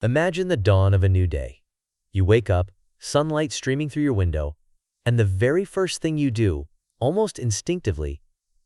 Imagine the dawn of a new day. You wake up, sunlight streaming through your window, and the very first thing you do, almost instinctively,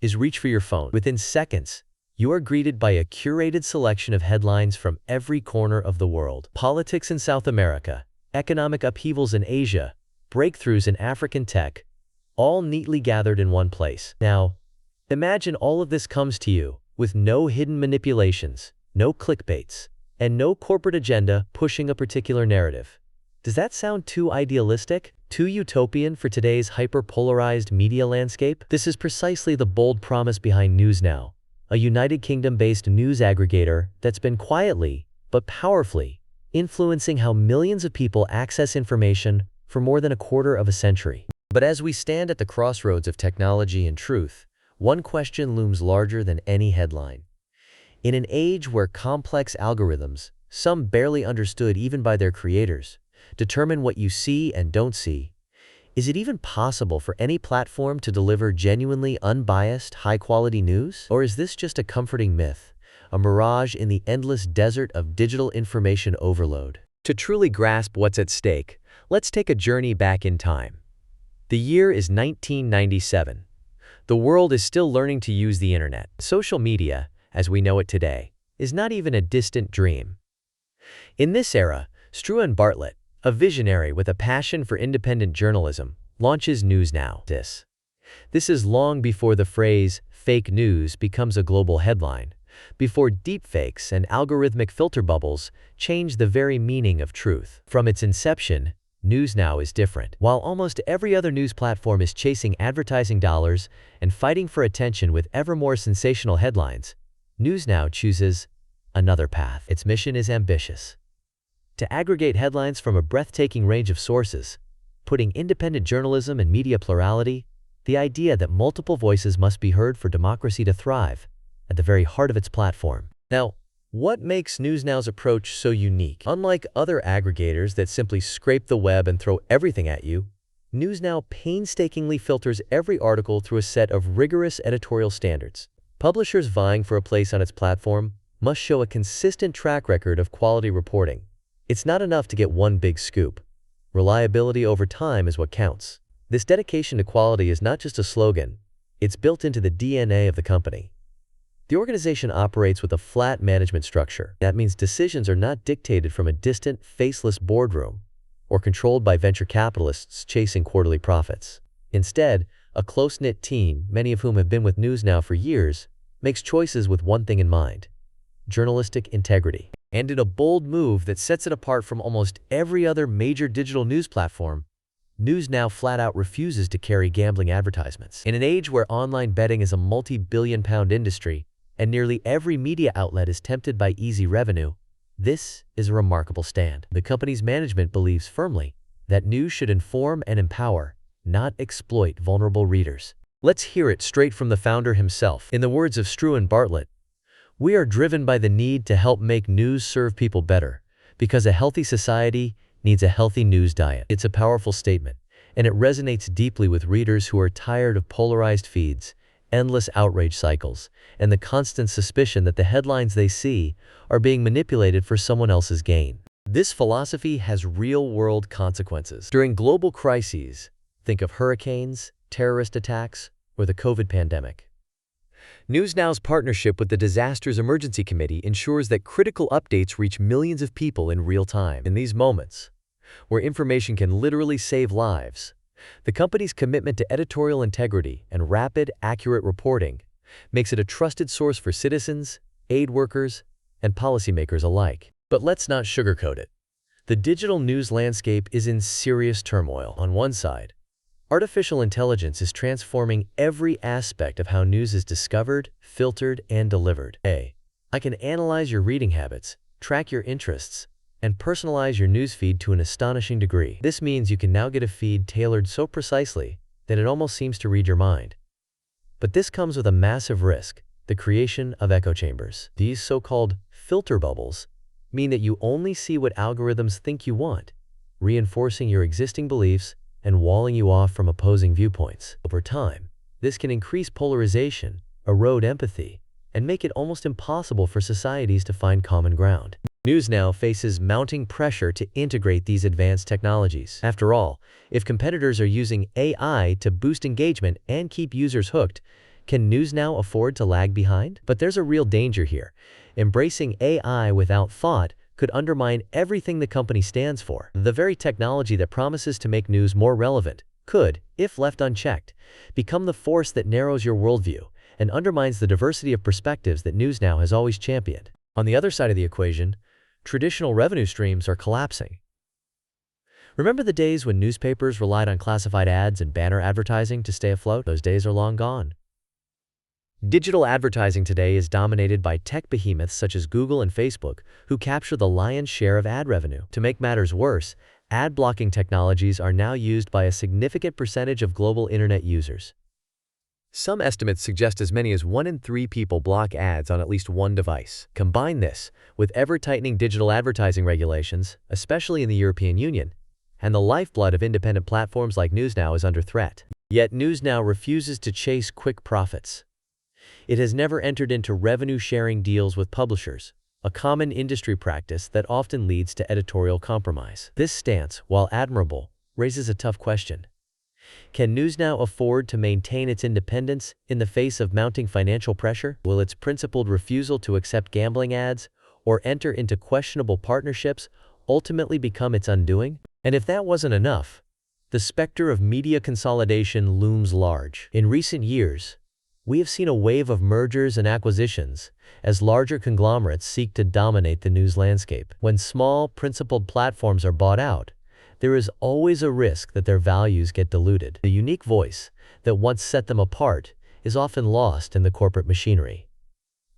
is reach for your phone. Within seconds, you are greeted by a curated selection of headlines from every corner of the world. Politics in South America, economic upheavals in Asia, breakthroughs in African tech, all neatly gathered in one place. Now, imagine all of this comes to you with no hidden manipulations, no clickbaits, and no corporate agenda pushing a particular narrative. Does that sound too idealistic? Too utopian for today's hyper-polarized media landscape? This is precisely the bold promise behind NewsNow, a United Kingdom-based news aggregator that's been quietly, but powerfully, influencing how millions of people access information for more than a quarter of a century. But as we stand at the crossroads of technology and truth, one question looms larger than any headline. In an age where complex algorithms, some barely understood even by their creators, determine what you see and don't see, is it even possible for any platform to deliver genuinely unbiased, high-quality news? Or is this just a comforting myth, a mirage in the endless desert of digital information overload? To truly grasp what's at stake, let's take a journey back in time. The year is 1997. The world is still learning to use the internet. Social media, as we know it today, is not even a distant dream. In this era, Struan Bartlett, a visionary with a passion for independent journalism, launches NewsNow. This is long before the phrase fake news becomes a global headline, before deepfakes and algorithmic filter bubbles change the very meaning of truth. From its inception, NewsNow is different. While almost every other news platform is chasing advertising dollars and fighting for attention with ever more sensational headlines, NewsNow chooses another path. Its mission is ambitious: to aggregate headlines from a breathtaking range of sources, putting independent journalism and media plurality, the idea that multiple voices must be heard for democracy to thrive, at the very heart of its platform. Now, what makes NewsNow's approach so unique? Unlike other aggregators that simply scrape the web and throw everything at you, NewsNow painstakingly filters every article through a set of rigorous editorial standards. Publishers vying for a place on its platform must show a consistent track record of quality reporting. It's not enough to get one big scoop. Reliability over time is what counts. This dedication to quality is not just a slogan, it's built into the DNA of the company. The organization operates with a flat management structure. That means decisions are not dictated from a distant, faceless boardroom or controlled by venture capitalists chasing quarterly profits. Instead, a close-knit team, many of whom have been with NewsNow for years, makes choices with one thing in mind: journalistic integrity. And in a bold move that sets it apart from almost every other major digital news platform, NewsNow flat-out refuses to carry gambling advertisements. In an age where online betting is a multi-billion-pound industry and nearly every media outlet is tempted by easy revenue, this is a remarkable stand. The company's management believes firmly that news should inform and empower, not exploit vulnerable readers. Let's hear it straight from the founder himself. In the words of Struan Bartlett, "We are driven by the need to help make news serve people better, because a healthy society needs a healthy news diet." It's a powerful statement, and it resonates deeply with readers who are tired of polarized feeds, endless outrage cycles, and the constant suspicion that the headlines they see are being manipulated for someone else's gain. This philosophy has real-world consequences. During global crises, think of hurricanes, terrorist attacks, or the COVID pandemic. NewsNow's partnership with the Disasters Emergency Committee ensures that critical updates reach millions of people in real time. In these moments, where information can literally save lives, the company's commitment to editorial integrity and rapid, accurate reporting makes it a trusted source for citizens, aid workers, and policymakers alike. But let's not sugarcoat it. The digital news landscape is in serious turmoil. On one side, artificial intelligence is transforming every aspect of how news is discovered, filtered, and delivered. I can analyze your reading habits, track your interests, and personalize your newsfeed to an astonishing degree. This means you can now get a feed tailored so precisely that it almost seems to read your mind. But this comes with a massive risk: the creation of echo chambers. These so-called filter bubbles mean that you only see what algorithms think you want, reinforcing your existing beliefs and walling you off from opposing viewpoints. Over time, this can increase polarization, erode empathy, and make it almost impossible for societies to find common ground. NewsNow faces mounting pressure to integrate these advanced technologies. After all, if competitors are using AI to boost engagement and keep users hooked, can NewsNow afford to lag behind? But there's a real danger here. Embracing AI without thought could undermine everything the company stands for. The very technology that promises to make news more relevant could, if left unchecked, become the force that narrows your worldview and undermines the diversity of perspectives that NewsNow has always championed. On the other side of the equation, traditional revenue streams are collapsing. Remember the days when newspapers relied on classified ads and banner advertising to stay afloat? Those days are long gone. Digital advertising today is dominated by tech behemoths such as Google and Facebook, who capture the lion's share of ad revenue. To make matters worse, ad blocking technologies are now used by a significant percentage of global internet users. Some estimates suggest as many as 1 in 3 people block ads on at least one device. Combine this with ever-tightening digital advertising regulations, especially in the European Union, and the lifeblood of independent platforms like NewsNow is under threat. Yet NewsNow refuses to chase quick profits. It has never entered into revenue-sharing deals with publishers, a common industry practice that often leads to editorial compromise. This stance, while admirable, raises a tough question. Can NewsNow afford to maintain its independence in the face of mounting financial pressure? Will its principled refusal to accept gambling ads or enter into questionable partnerships ultimately become its undoing? And if that wasn't enough, the specter of media consolidation looms large. In recent years, we have seen a wave of mergers and acquisitions as larger conglomerates seek to dominate the news landscape. When small, principled platforms are bought out, there is always a risk that their values get diluted. The unique voice that once set them apart is often lost in the corporate machinery.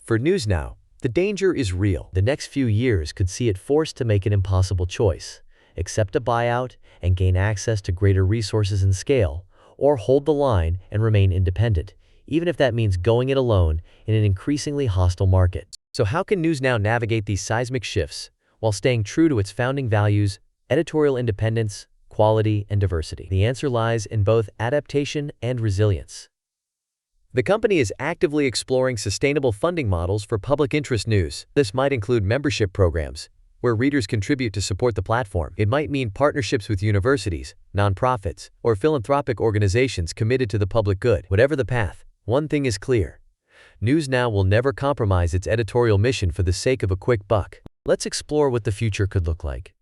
For NewsNow, the danger is real. The next few years could see it forced to make an impossible choice: accept a buyout and gain access to greater resources and scale, or hold the line and remain independent, even if that means going it alone in an increasingly hostile market. So how can NewsNow navigate these seismic shifts while staying true to its founding values: editorial independence, quality, and diversity? The answer lies in both adaptation and resilience. The company is actively exploring sustainable funding models for public interest news. This might include membership programs, where readers contribute to support the platform. It might mean partnerships with universities, nonprofits, or philanthropic organizations committed to the public good. Whatever the path, one thing is clear: NewsNow will never compromise its editorial mission for the sake of a quick buck. Let's explore what the future could look like.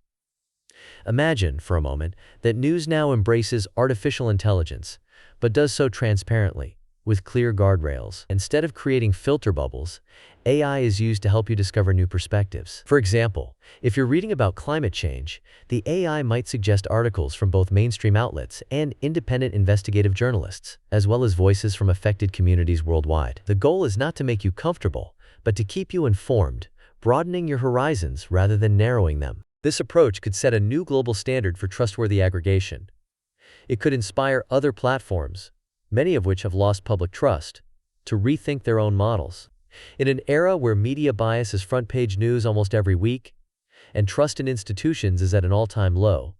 Imagine, for a moment, that NewsNow embraces artificial intelligence, but does so transparently, with clear guardrails. Instead of creating filter bubbles, AI is used to help you discover new perspectives. For example, if you're reading about climate change, the AI might suggest articles from both mainstream outlets and independent investigative journalists, as well as voices from affected communities worldwide. The goal is not to make you comfortable, but to keep you informed, broadening your horizons rather than narrowing them. This approach could set a new global standard for trustworthy aggregation. It could inspire other platforms, many of which have lost public trust, to rethink their own models. In an era where media bias is front-page news almost every week, and trust in institutions is at an all-time low,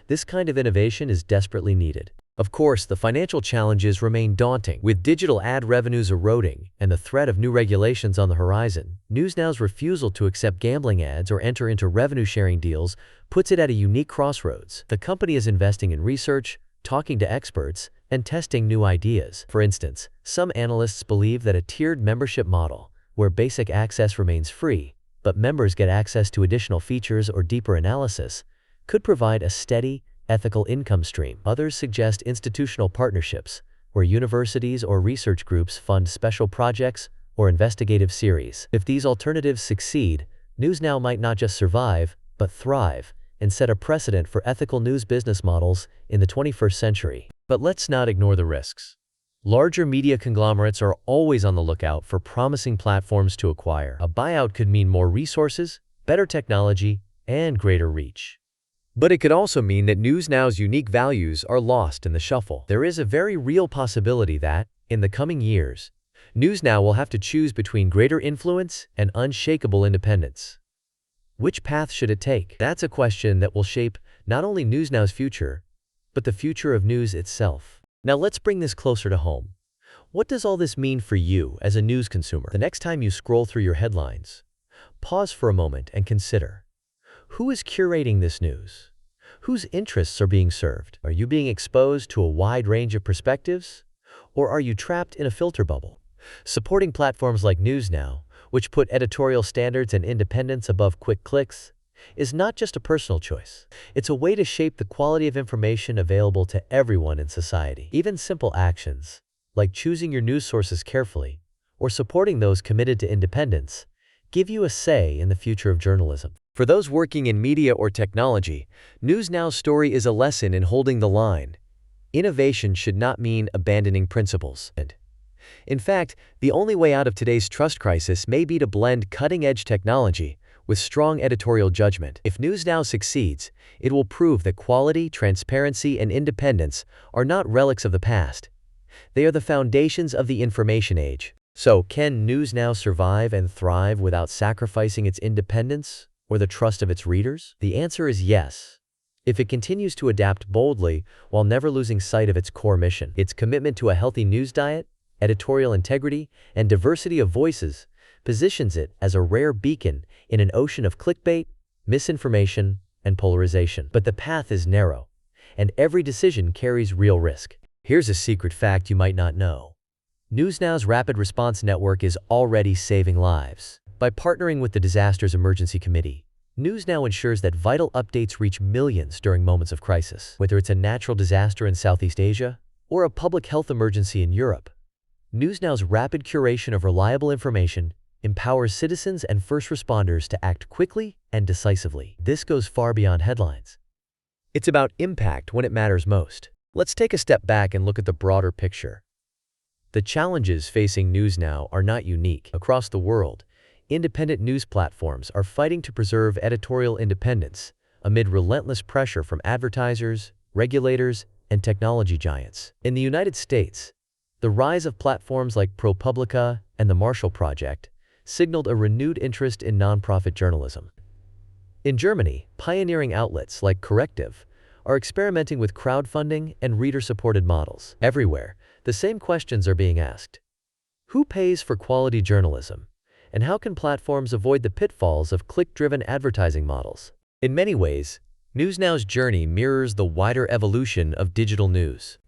this kind of innovation is desperately needed. Of course, the financial challenges remain daunting. With digital ad revenues eroding and the threat of new regulations on the horizon, NewsNow's refusal to accept gambling ads or enter into revenue-sharing deals puts it at a unique crossroads. The company is investing in research, talking to experts, and testing new ideas. For instance, some analysts believe that a tiered membership model, where basic access remains free, but members get access to additional features or deeper analysis, could provide a steady, ethical income stream. Others suggest institutional partnerships, where universities or research groups fund special projects or investigative series. If these alternatives succeed, NewsNow might not just survive, but thrive, and set a precedent for ethical news business models in the 21st century. But let's not ignore the risks. Larger media conglomerates are always on the lookout for promising platforms to acquire. A buyout could mean more resources, better technology, and greater reach. But it could also mean that NewsNow's unique values are lost in the shuffle. There is a very real possibility that, in the coming years, NewsNow will have to choose between greater influence and unshakable independence. Which path should it take? That's a question that will shape not only NewsNow's future, but the future of news itself. Now let's bring this closer to home. What does all this mean for you as a news consumer? The next time you scroll through your headlines, pause for a moment and consider, who is curating this news? Whose interests are being served? Are you being exposed to a wide range of perspectives? Or are you trapped in a filter bubble? Supporting platforms like NewsNow, which put editorial standards and independence above quick clicks, is not just a personal choice. It's a way to shape the quality of information available to everyone in society. Even simple actions, like choosing your news sources carefully or supporting those committed to independence, give you a say in the future of journalism. For those working in media or technology, NewsNow's story is a lesson in holding the line. Innovation should not mean abandoning principles. In fact, the only way out of today's trust crisis may be to blend cutting-edge technology with strong editorial judgment. If NewsNow succeeds, it will prove that quality, transparency, and independence are not relics of the past. They are the foundations of the information age. So, can NewsNow survive and thrive without sacrificing its independence or the trust of its readers? The answer is yes, if it continues to adapt boldly while never losing sight of its core mission. Its commitment to a healthy news diet, editorial integrity, and diversity of voices positions it as a rare beacon in an ocean of clickbait, misinformation, and polarization. But the path is narrow, and every decision carries real risk. Here's a secret fact you might not know. NewsNow's Rapid Response Network is already saving lives. By partnering with the Disasters Emergency Committee, NewsNow ensures that vital updates reach millions during moments of crisis. Whether it's a natural disaster in Southeast Asia or a public health emergency in Europe, NewsNow's rapid curation of reliable information empowers citizens and first responders to act quickly and decisively. This goes far beyond headlines. It's about impact when it matters most. Let's take a step back and look at the broader picture. The challenges facing NewsNow are not unique. Across the world, independent news platforms are fighting to preserve editorial independence amid relentless pressure from advertisers, regulators, and technology giants. In the United States, the rise of platforms like ProPublica and the Marshall Project signaled a renewed interest in nonprofit journalism. In Germany, pioneering outlets like Corrective are experimenting with crowdfunding and reader-supported models. Everywhere, the same questions are being asked. Who pays for quality journalism? And how can platforms avoid the pitfalls of click-driven advertising models? In many ways, NewsNow's journey mirrors the wider evolution of digital news.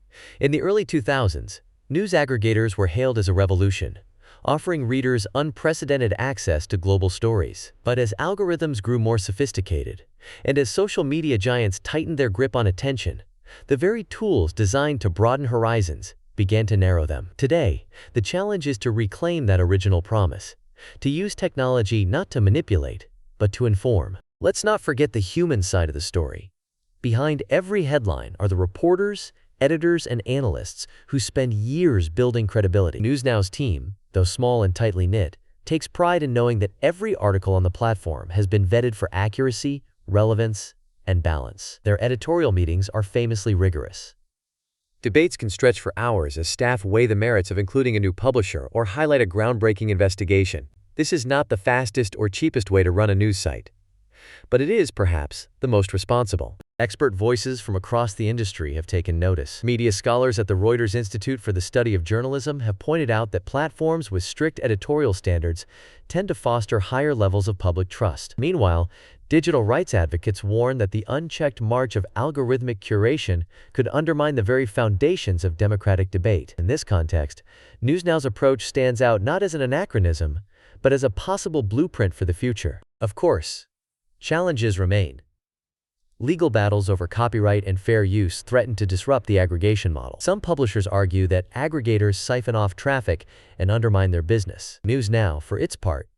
In the early 2000s, news aggregators were hailed as a revolution, offering readers unprecedented access to global stories. But as algorithms grew more sophisticated, and as social media giants tightened their grip on attention, the very tools designed to broaden horizons began to narrow them. Today, the challenge is to reclaim that original promise, to use technology not to manipulate, but to inform. Let's not forget the human side of the story. Behind every headline are the reporters, editors, and analysts who spend years building credibility. NewsNow's team, though small and tightly knit, takes pride in knowing that every article on the platform has been vetted for accuracy, relevance, and balance. Their editorial meetings are famously rigorous. Debates can stretch for hours as staff weigh the merits of including a new publisher or highlight a groundbreaking investigation. This is not the fastest or cheapest way to run a news site, but it is, perhaps, the most responsible. Expert voices from across the industry have taken notice. Media scholars at the Reuters Institute for the Study of Journalism have pointed out that platforms with strict editorial standards tend to foster higher levels of public trust. Meanwhile, digital rights advocates warn that the unchecked march of algorithmic curation could undermine the very foundations of democratic debate. In this context, NewsNow's approach stands out not as an anachronism, but as a possible blueprint for the future. Of course, challenges remain. Legal battles over copyright and fair use threaten to disrupt the aggregation model. Some publishers argue that aggregators siphon off traffic and undermine their business. NewsNow, for its part,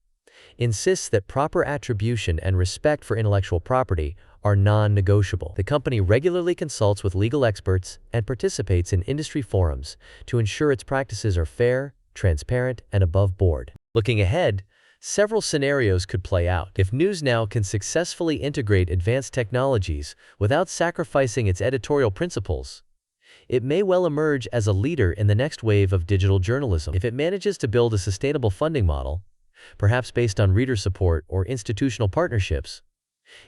insists that proper attribution and respect for intellectual property are non-negotiable. The company regularly consults with legal experts and participates in industry forums to ensure its practices are fair, transparent, and above board. Looking ahead, several scenarios could play out. If NewsNow can successfully integrate advanced technologies without sacrificing its editorial principles, it may well emerge as a leader in the next wave of digital journalism. If it manages to build a sustainable funding model, perhaps based on reader support or institutional partnerships,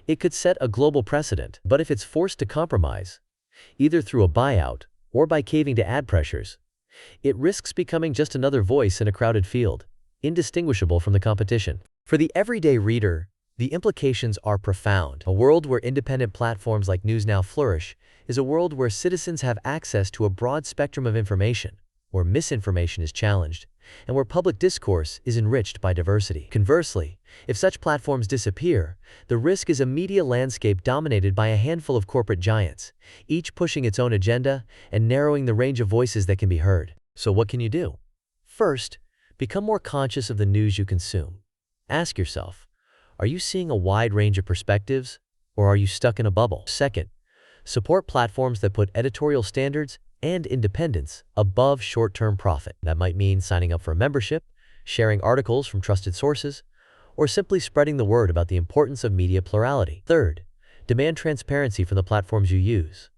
it could set a global precedent. But if it's forced to compromise, either through a buyout or by caving to ad pressures, it risks becoming just another voice in a crowded field, indistinguishable from the competition. For the everyday reader, the implications are profound. A world where independent platforms like NewsNow flourish is a world where citizens have access to a broad spectrum of information, where misinformation is challenged, and where public discourse is enriched by diversity. Conversely, if such platforms disappear, the risk is a media landscape dominated by a handful of corporate giants, each pushing its own agenda and narrowing the range of voices that can be heard. So what can you do? First, become more conscious of the news you consume. Ask yourself, are you seeing a wide range of perspectives, or are you stuck in a bubble? Second, support platforms that put editorial standards and independence above short-term profit. That might mean signing up for a membership, sharing articles from trusted sources, or simply spreading the word about the importance of media plurality. Third, demand transparency from the platforms you use.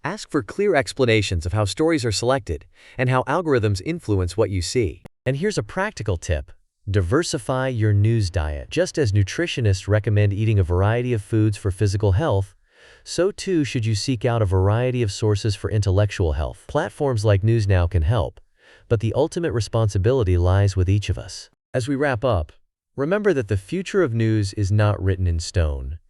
Ask for clear explanations of how stories are selected and how algorithms influence what you see. And here's a practical tip. Diversify your news diet. Just as nutritionists recommend eating a variety of foods for physical health, so too should you seek out a variety of sources for intellectual health. Platforms like NewsNow can help, but the ultimate responsibility lies with each of us. As we wrap up, remember that the future of news is not written in stone.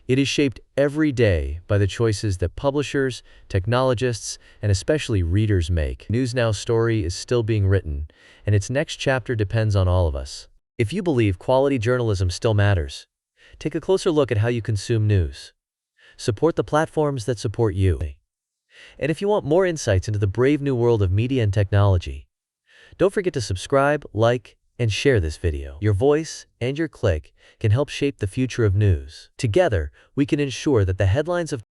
It is shaped every day by the choices that publishers, technologists, and especially readers make. NewsNow's story is still being written, and its next chapter depends on all of us. If you believe quality journalism still matters, take a closer look at how you consume news. Support the platforms that support you. And if you want more insights into the brave new world of media and technology, don't forget to subscribe, like, and share this video. Your voice and your click can help shape the future of news. Together, we can ensure that the headlines of